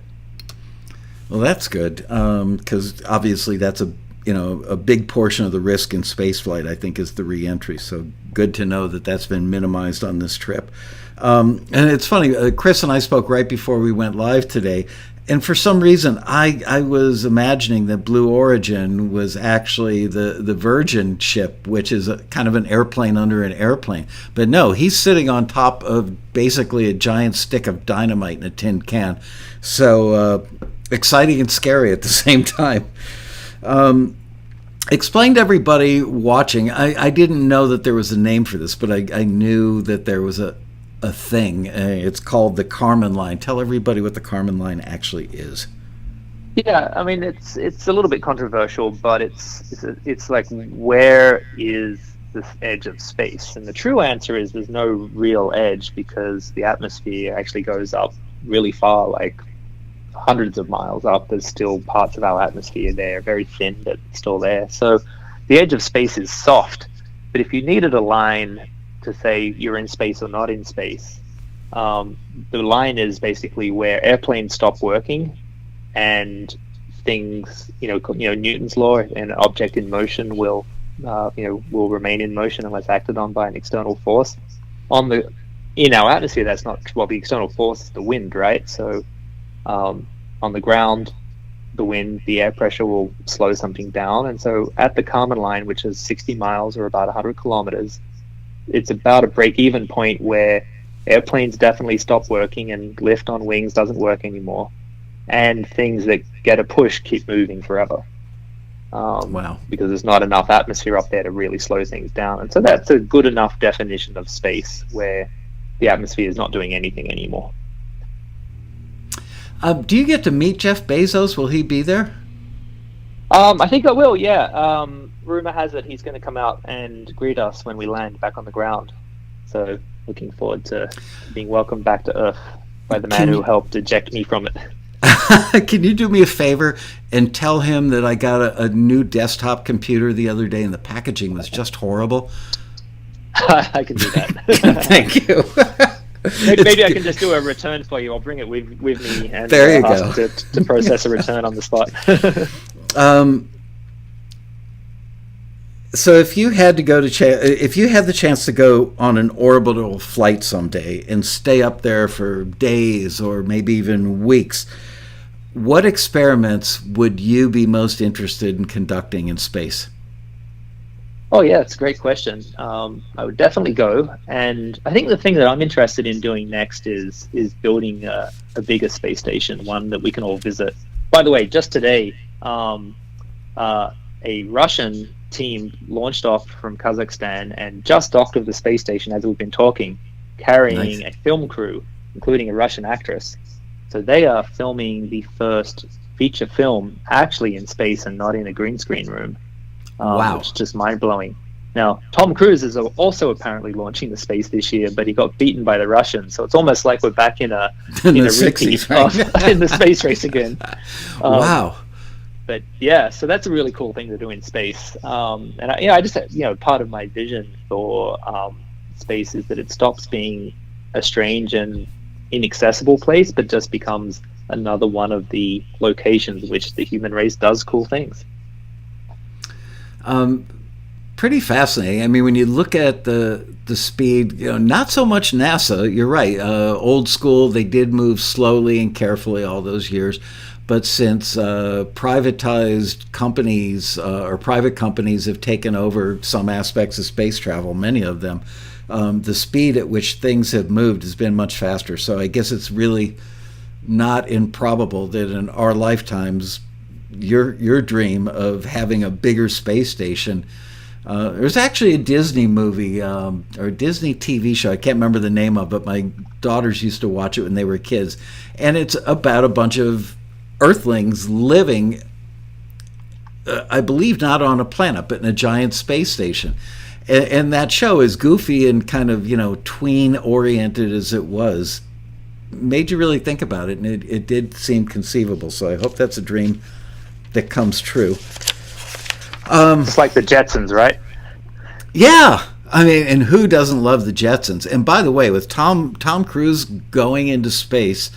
S1: Well, that's good, because obviously that's a big portion of the risk in spaceflight, I think, is the re-entry. So good to know that that's been minimized on this trip. And it's funny, Chris and I spoke right before we went live today, and for some reason I was imagining that Blue Origin was actually the Virgin ship, which is kind of an airplane under an airplane. But no, he's sitting on top of basically a giant stick of dynamite in a tin can. So exciting and scary at the same time. Explain to everybody watching, I didn't know that there was a name for this, but I knew that there was a thing. It's called the Kármán line. Tell everybody what the Kármán line actually is.
S2: Yeah, I mean, it's a little bit controversial, but it's like, where is this edge of space? And the true answer is there's no real edge, because the atmosphere actually goes up really far, like hundreds of miles up. There's still parts of our atmosphere there, very thin, but still there. So the edge of space is soft. But if you needed a line to say you're in space or not in space, the line is basically where airplanes stop working and things, Newton's law, an object in motion will remain in motion unless acted on by an external force. In our atmosphere, that's not, the external force is the wind, right? So on the ground, the wind, the air pressure will slow something down. And so at the Kármán line, which is 60 miles or about 100 kilometers, it's about a break-even point where airplanes definitely stop working and lift on wings doesn't work anymore. And things that get a push keep moving forever.
S1: Wow.
S2: Because there's not enough atmosphere up there to really slow things down. And so that's a good enough definition of space where the atmosphere is not doing anything anymore.
S1: Do you get to meet Jeff Bezos? Will he be there?
S2: I think I will, yeah. Rumor has it he's going to come out and greet us when we land back on the ground. So looking forward to being welcomed back to Earth by the man who helped eject me from it.
S1: Can you do me a favor and tell him that I got a new desktop computer the other day and the packaging was just horrible?
S2: I can do that.
S1: Thank you.
S2: Maybe I can just do a return for you. I'll bring it with me and
S1: there you
S2: ask
S1: go.
S2: to process a return on the spot.
S1: So if you had to if you had the chance to go on an orbital flight someday and stay up there for days or maybe even weeks, what experiments would you be most interested in conducting in space?
S2: Oh yeah, it's a great question. I would definitely go, and I think the thing that I'm interested in doing next is building a bigger space station, one that we can all visit. By the way, just today, a Russian team launched off from Kazakhstan and just docked of the space station as we've been talking, carrying a film crew, including a Russian actress. So they are filming the first feature film actually in space and not in a green screen room.
S1: Wow.
S2: Which is just mind-blowing. Now, Tom Cruise is also apparently launching the space this year, but he got beaten by the Russians. So it's almost like we're back in a
S1: in the
S2: repeat
S1: 60s, right?
S2: in the space race again.
S1: Wow.
S2: But yeah, so that's a really cool thing to do in space. And I just, part of my vision for space is that it stops being a strange and inaccessible place, but just becomes another one of the locations which the human race does cool things.
S1: Pretty fascinating. I mean, when you look at the speed, not so much NASA. You're right. Old school, they did move slowly and carefully all those years. But since privatized companies or private companies have taken over some aspects of space travel, many of them, the speed at which things have moved has been much faster. So I guess it's really not improbable that in our lifetimes, your dream of having a bigger space station. There's actually a Disney movie or a Disney TV show. I can't remember the name of it. My daughters used to watch it when they were kids. And it's about a bunch of Earthlings living, I believe, not on a planet, but in a giant space station. And that show, as goofy and kind of, tween-oriented as it was, made you really think about it. And it did seem conceivable. So I hope that's a dream that comes true.
S2: It's like the Jetsons, right?
S1: Yeah. I mean, and who doesn't love the Jetsons? And by the way, with Tom Cruise going into space,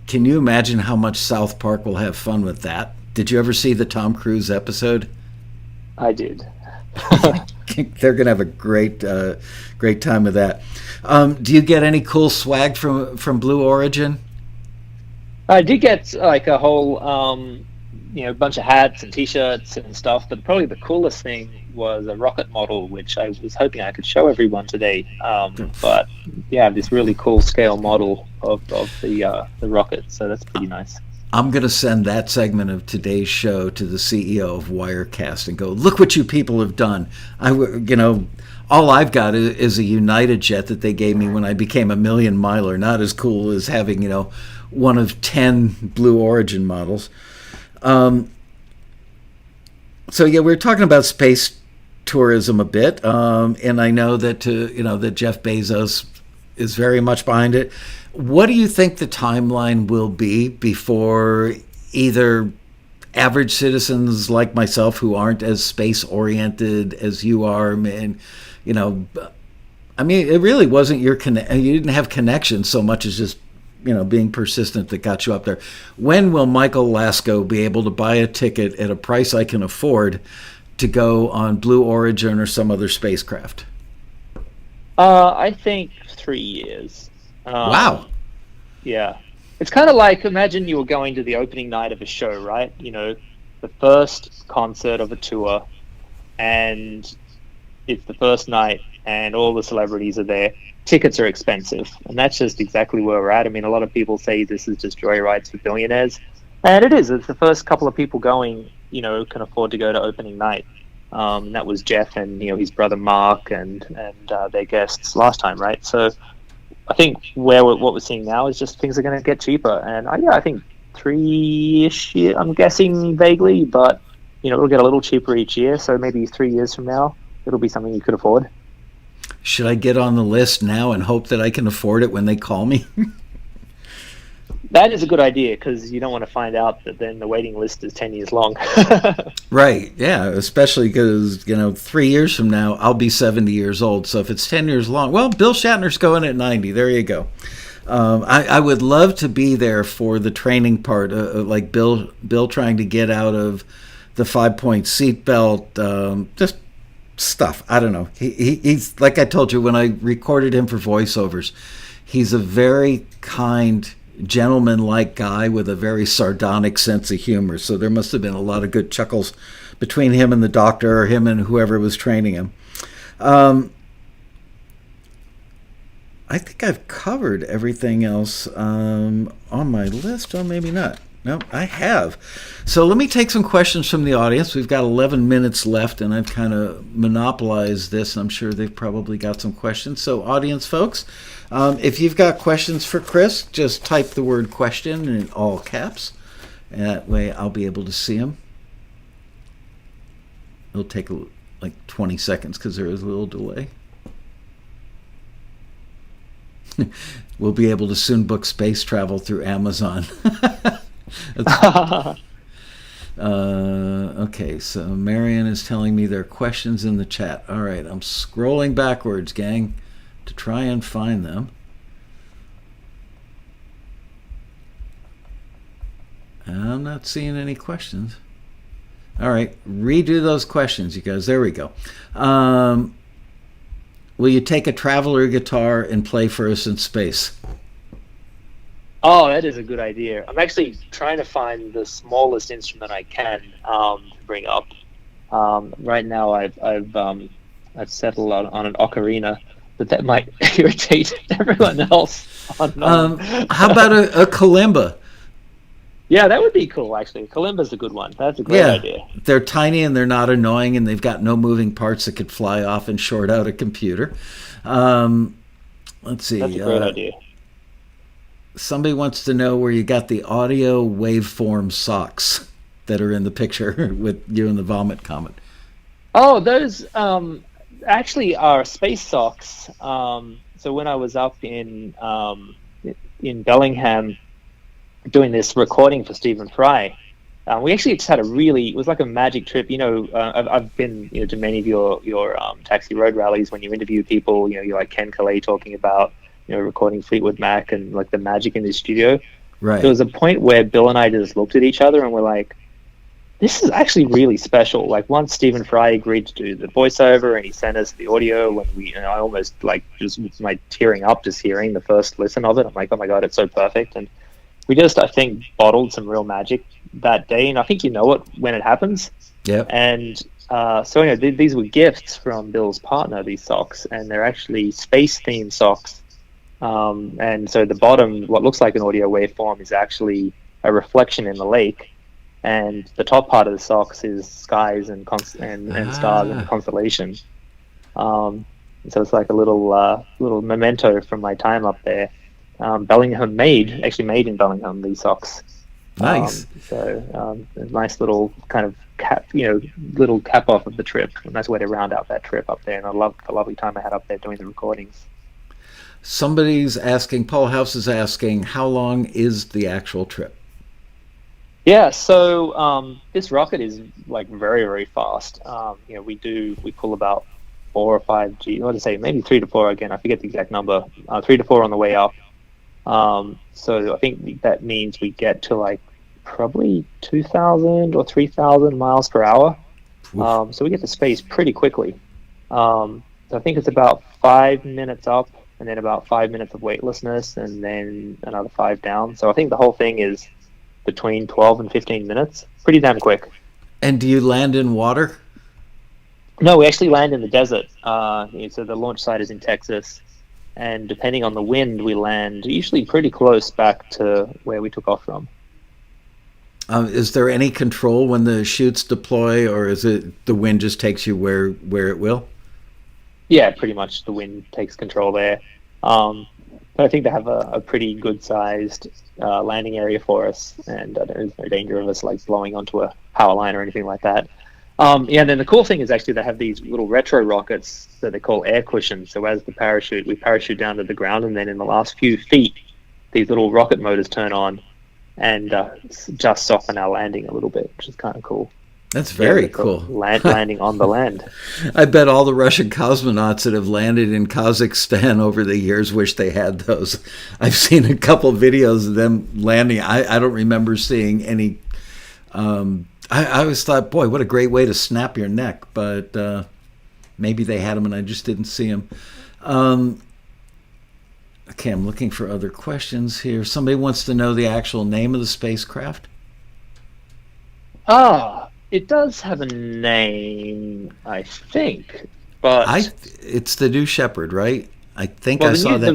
S1: can you imagine how much South Park will have fun with that? Did you ever see the Tom Cruise episode?
S2: I did.
S1: They're going to have a great time with that. Do you get any cool swag from Blue Origin?
S2: I did get like a whole bunch of hats and t-shirts and stuff, but probably the coolest thing was a rocket model, which I was hoping I could show everyone today. But yeah, this really cool scale model of the rocket, so that's pretty nice.
S1: I'm going to send that segment of today's show to the CEO of Wirecast and go, look what you people have done. All I've got is a United jet that they gave me when I became a million miler. Not as cool as having, one of 10 Blue Origin models. So yeah, we're talking about space tourism a bit, and I know that that Jeff Bezos is very much behind it. What do you think the timeline will be before either average citizens like myself who aren't as space oriented as you are, and I mean, it really wasn't you didn't have connections so much as just being persistent that got you up there. When will Michael Lasko be able to buy a ticket at a price I can afford to go on Blue Origin or some other spacecraft?
S2: I think 3 years.
S1: Wow.
S2: Yeah. It's kind of like, imagine you were going to the opening night of a show, right? The first concert of a tour, and it's the first night, and all the celebrities are there. Tickets are expensive, and that's just exactly where we're at. I mean, a lot of people say this is just joyrides for billionaires, and it is. It's the first couple of people going, can afford to go to opening night. And that was Jeff and his brother Mark and their guests last time, right? So I think what we're seeing now is just things are going to get cheaper, and I think 3-ish year, I'm guessing vaguely, but it'll get a little cheaper each year. So maybe 3 years from now, it'll be something you could afford.
S1: Should I get on the list now and hope that I can afford it when they call me?
S2: That is a good idea, because you don't want to find out that then the waiting list is 10 years long.
S1: Right, yeah, especially because, 3 years from now, I'll be 70 years old. So if it's 10 years long, well, Bill Shatner's going at 90. There you go. I would love to be there for the training part, like Bill trying to get out of the 5-point seatbelt, just stuff. I don't know. He's, like I told you when I recorded him for voiceovers, he's a very kind, gentleman-like guy with a very sardonic sense of humor. So there must have been a lot of good chuckles between him and the doctor, or him and whoever was training him. I think I've covered everything else on my list. Oh, maybe not. No, I have. So let me take some questions from the audience. We've got 11 minutes left, and I've kind of monopolized this. I'm sure they've probably got some questions. So, audience folks, if you've got questions for Chris, just type the word question in all caps. That way I'll be able to see them. It'll take like 20 seconds because there is a little delay. We'll be able to soon book space travel through Amazon. Okay, so Marion is telling me there are questions in the chat. All right, I'm scrolling backwards, gang, to try and find them. I'm not seeing any questions. All right, redo those questions, you guys. There we go. Will you take a traveler guitar and play for us in space?
S2: Oh, that is a good idea. I'm actually trying to find the smallest instrument I can to bring up. Right now, I've settled on an ocarina, but that might irritate everyone else.
S1: How about a kalimba?
S2: Yeah, that would be cool, actually. Kalimba's a good one. That's a great idea.
S1: They're tiny and they're not annoying, and they've got no moving parts that could fly off and short out a computer. Let's see.
S2: That's a great idea.
S1: Somebody wants to know where you got the audio waveform socks that are in the picture with you and the vomit comment.
S2: Oh, those actually are space socks. So when I was up in Bellingham doing this recording for Stephen Fry, we actually just had it was like a magic trip. I've been to many of your taxi road rallies when you interview people. You're like Ken Calais talking about recording Fleetwood Mac and like the magic in the studio.
S1: Right.
S2: There was a point where Bill and I just looked at each other and we're like, this is actually really special. Like once Stephen Fry agreed to do the voiceover and he sent us the audio, and I almost like just my tearing up just hearing the first listen of it. I'm like, oh my god, it's so perfect. And we just, I think, bottled some real magic that day, and I think you know it when it happens.
S1: Yeah.
S2: And so these were gifts from Bill's partner, these socks, and they're actually space-themed socks. And so the bottom, what looks like an audio waveform, is actually a reflection in the lake, and the top part of the socks is skies and stars and constellation. So it's like a little memento from my time up there. Bellingham made in Bellingham, these socks.
S1: Nice.
S2: A nice little kind of cap, little cap off of the trip. A nice way to round out that trip up there. And I loved the lovely time I had up there doing the recordings.
S1: Somebody's asking, Paul House is asking, how long is the actual trip?
S2: Yeah, so this rocket is like very, very fast. We pull about 4 or 5 G. What to say? Maybe 3 to 4 again. I forget the exact number. 3 to 4 on the way up. So I think that means we get to like probably 2,000 or 3,000 miles per hour. So we get to space pretty quickly. So I think it's about 5 minutes up, and then about 5 minutes of weightlessness, and then another 5 down. So I think the whole thing is between 12 and 15 minutes. Pretty damn quick.
S1: And do you land in water?
S2: No, we actually land in the desert. So the launch site is in Texas, and depending on the wind, we land usually pretty close back to where we took off from.
S1: Is there any control when the chutes deploy, or is it the wind just takes you where it will?
S2: Yeah, pretty much the wind takes control there. But I think they have a pretty good-sized landing area for us, and there is no danger of us like blowing onto a power line or anything like that. And then the cool thing is actually they have these little retro rockets that they call air cushions. So as we parachute down to the ground, and then in the last few feet, these little rocket motors turn on and just soften our landing a little bit, which is kind of cool.
S1: That's very cool.
S2: Landing on the land.
S1: I bet all the Russian cosmonauts that have landed in Kazakhstan over the years wish they had those. I've seen a couple videos of them landing. I don't remember seeing any. I always thought, boy, what a great way to snap your neck. But maybe they had them and I just didn't see them. Okay, I'm looking for other questions here. Somebody wants to know the actual name of the spacecraft.
S2: It does have a name, I think, but
S1: it's the New Shepard, right? I think I saw that.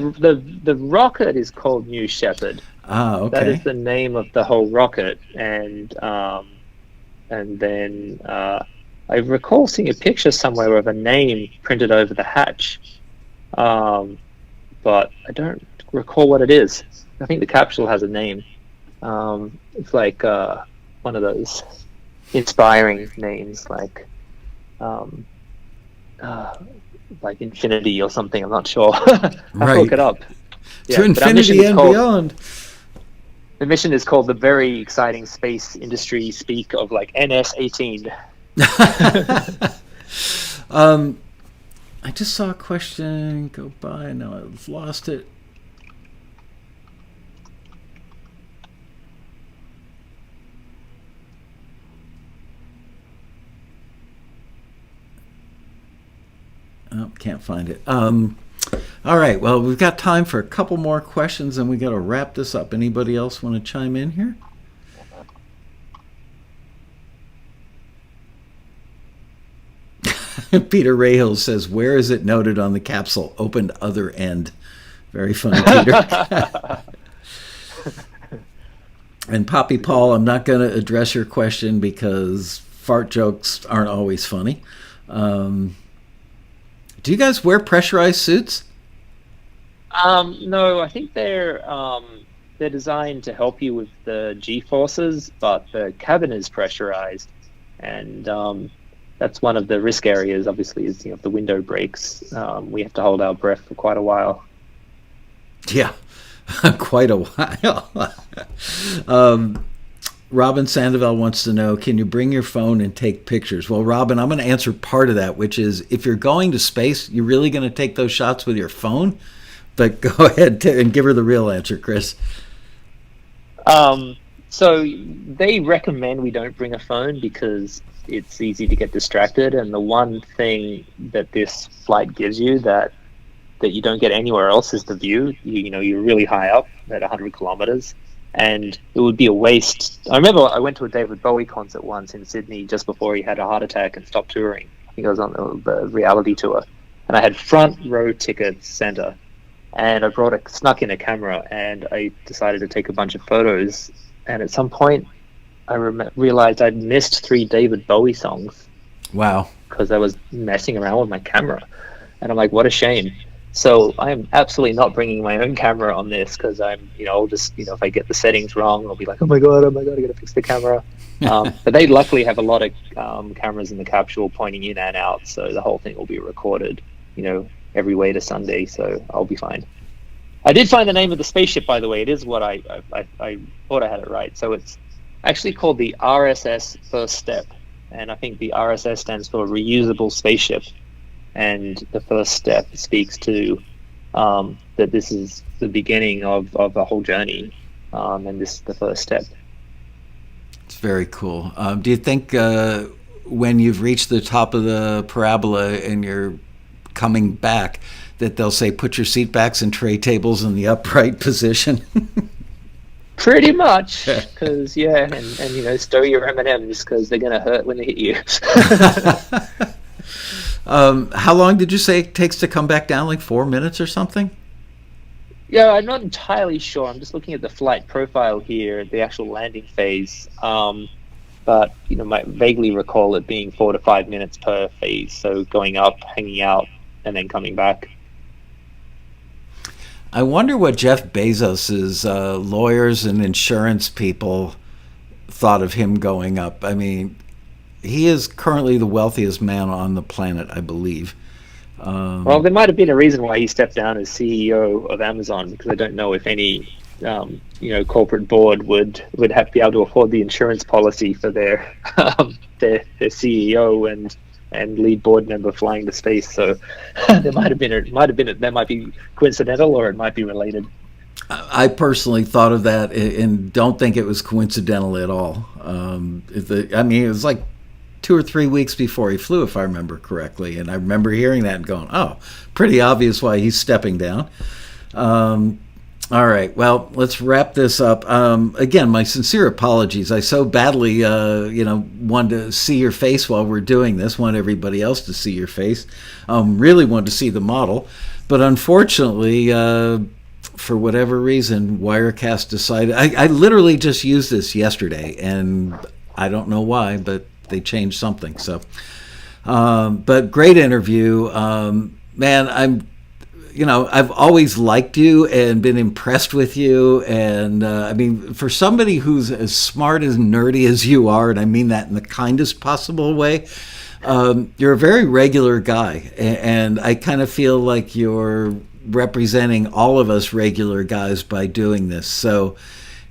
S2: The rocket is called New Shepard. That is
S1: Okay.
S2: the name of the whole rocket, and then I recall seeing a picture somewhere of a name printed over the hatch, but I don't recall what it is. I think the capsule has a name. It's like one of those inspiring names, um, like Infinity or something. I'm not sure. I have to look
S1: Right.
S2: it up.
S1: To
S2: Yeah, but our mission
S1: infinity
S2: is
S1: and
S2: called
S1: beyond.
S2: the mission is called the very exciting space industry speak of like NS-18.
S1: I just saw a question go by. Now I've lost it. Oh, can't find it. All right. Well, we've got time for a couple more questions, and we got to wrap this up. Anybody else want to chime in here? Peter Rahill says, "Where is it noted on the capsule? Opened other end." Very funny, Peter. And Poppy Paul, I'm not going to address your question because fart jokes aren't always funny. Do you guys wear pressurized suits?
S2: No, I think they're designed to help you with the G forces, but the cabin is pressurized, and that's one of the risk areas. Obviously, is if the window breaks, we have to hold our breath for quite a while.
S1: Yeah, quite a while. Robin Sandoval wants to know, can you bring your phone and take pictures? Well, Robin, I'm going to answer part of that, which is if you're going to space, you're really going to take those shots with your phone? But go ahead and give her the real answer, Chris.
S2: So they recommend we don't bring a phone because it's easy to get distracted. And the one thing that this flight gives you that you don't get anywhere else is the view. You're really high up at 100 kilometers. And it would be a waste. I remember I went to a David Bowie concert once in Sydney just before he had a heart attack and stopped touring. I think I was on the reality tour. And I had front row tickets center. And I snuck in a camera, and I decided to take a bunch of photos. And at some point, I realized I'd missed 3 David Bowie songs.
S1: Wow.
S2: Because I was messing around with my camera. And I'm like, what a shame. So I'm absolutely not bringing my own camera on this because I'll just, if I get the settings wrong, I'll be like, oh my God, I got to fix the camera. But they luckily have a lot of cameras in the capsule pointing in and out. So the whole thing will be recorded, every way to Sunday. So I'll be fine. I did find the name of the spaceship, by the way. It is what I thought I had it right. So it's actually called the RSS First Step. And I think the RSS stands for Reusable Spaceship. And the first step speaks to that this is the beginning of a whole journey, and this is the first step.
S1: It's very cool. Do you think when you've reached the top of the parabola and you're coming back that they'll say put your seat backs and tray tables in the upright position?
S2: Pretty much, because and stow your M&Ms because they're gonna hurt when they hit you.
S1: How long did you say it takes to come back down? Like 4 minutes or something?
S2: Yeah, I'm not entirely sure. I'm just looking at the flight profile here, the actual landing phase. But might vaguely recall it being 4 to 5 minutes per phase. So going up, hanging out, and then coming back.
S1: I wonder what Jeff Bezos's lawyers and insurance people thought of him going up. I mean, he is currently the wealthiest man on the planet, I believe.
S2: Well, there might have been a reason why he stepped down as CEO of Amazon, because I don't know if any, corporate board would be able to afford the insurance policy for their CEO and lead board member flying to space. So there might be coincidental, or it might be related.
S1: I personally thought of that and don't think it was coincidental at all. It was like 2 or 3 weeks before he flew, if I remember correctly. And I remember hearing that and going, oh, pretty obvious why he's stepping down. All right, well, let's wrap this up. Again, my sincere apologies. I so badly, wanted to see your face while we're doing this, want everybody else to see your face. Really wanted to see the model. But unfortunately, for whatever reason, Wirecast decided. I literally just used this yesterday, and I don't know why, but they changed something. So, but great interview, man. I've always liked you and been impressed with you. And I mean, for somebody who's as smart and nerdy as you are, and I mean that in the kindest possible way, you're a very regular guy. And I kind of feel like you're representing all of us regular guys by doing this. So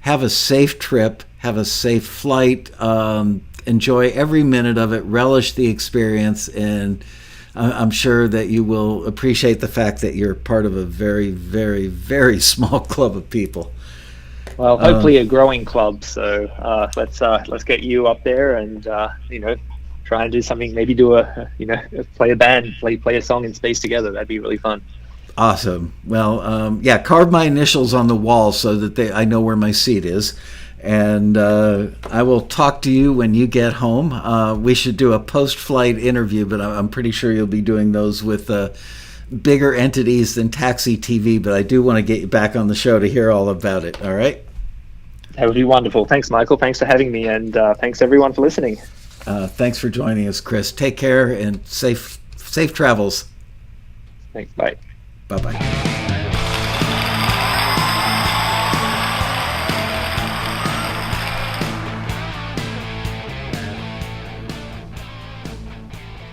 S1: have a safe trip, have a safe flight, enjoy every minute of it, relish the experience, and I'm sure that you will appreciate the fact that you're part of a very, very, very small club of people.
S2: Well, hopefully a growing club. So let's get you up there and try and do something. Maybe play a band, play a song in space together. That'd be really fun.
S1: Awesome. Well, carve my initials on the wall so that I know where my seat is. And I will talk to you when you get home. We should do a post-flight interview, but I'm pretty sure you'll be doing those with bigger entities than Taxi TV. But I do want to get you back on the show to hear all about it. All right?
S2: That would be wonderful. Thanks, Michael. Thanks for having me, and thanks everyone for listening.
S1: Thanks for joining us, Chris. Take care and safe travels.
S2: Thanks. Bye.
S1: Bye-bye.